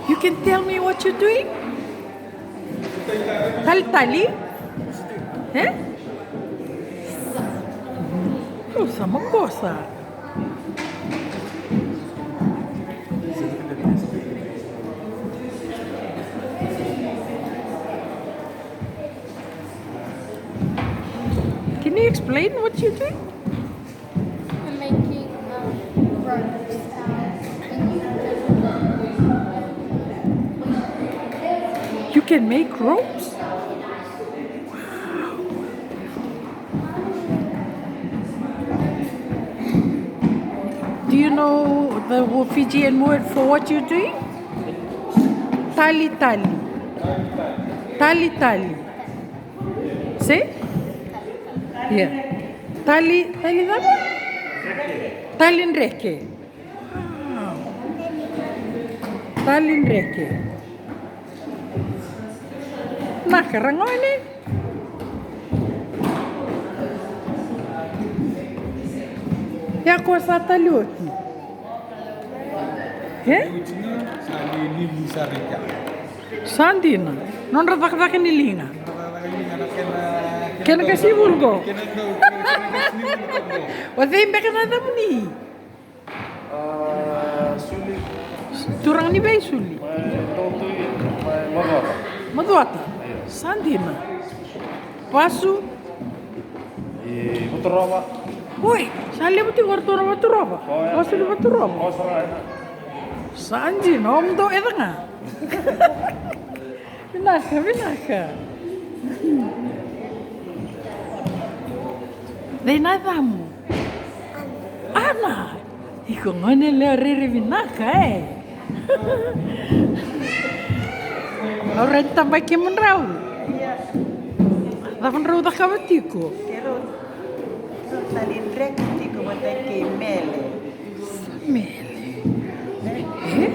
You can tell me what you're doing? Tali? Eh? Oh, sama cosa. Can you explain what you're doing? I'm making ropes You can make ropes? Do you know the Fijian word for what you're doing? Tali. Tali. Say? Yeah. Tali dama? Talin reke. Talin reke. Nakarangoine? Ya ko sa talioti. Eh? Sandina. Non radakdak nilinga. Kena kasi vulgo. Wadai mbeka na damni. Suli. Turang ni bay suli. Madwata. Madwata. Sandina. Pasu. Buturova. Oi, sali buti wartura waturova. Pasu li waturova. Osra. Sandina, om do edanga. Vinaka. Dei nadamu. Ana. Iko ngone le rere vinaka Ora tambah ke menrau. Da menrau da kabatiko. Pero salin recti como te que mele. Mele. Eh?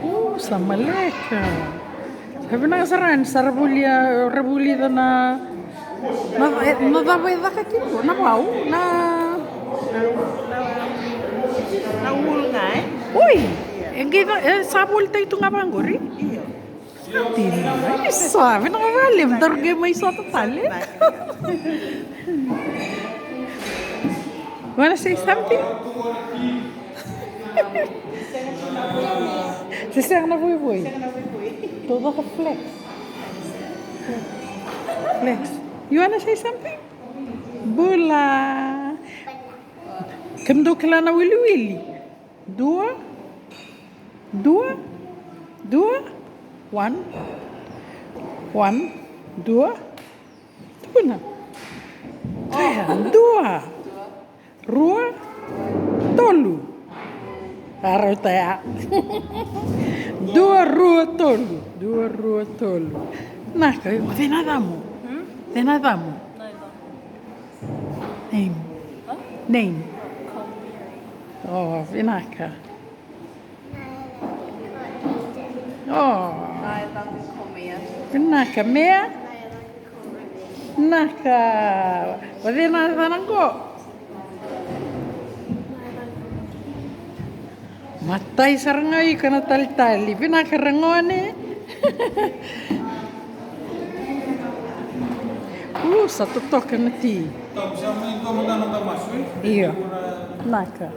Oh, sama leka. Sabi na kasaran, rabuli da na dabay da kakito, na wow, na... Na ul nga Uy! Sabol tayo ito nga banggori? Iyo. Tina, sabi na kakalim, darge may sa tatali. Wanna say something? Sisang na buy. Todo ka flex. Flex. You wanna say something? Bula. Kamdo kala na wili. Dua. 1, 2. Tuh na. Dua. Rua. Tolu. Araw tayo. Dua rua tolu. Naka, nada mo. Name. Oh, vinaka. Oh. Vinaka, mea? Naka. Wadi nada ko. Matay sarangay ka na tali. Pinakarangone. Sa tutok ka na ti. Iyo. Naka.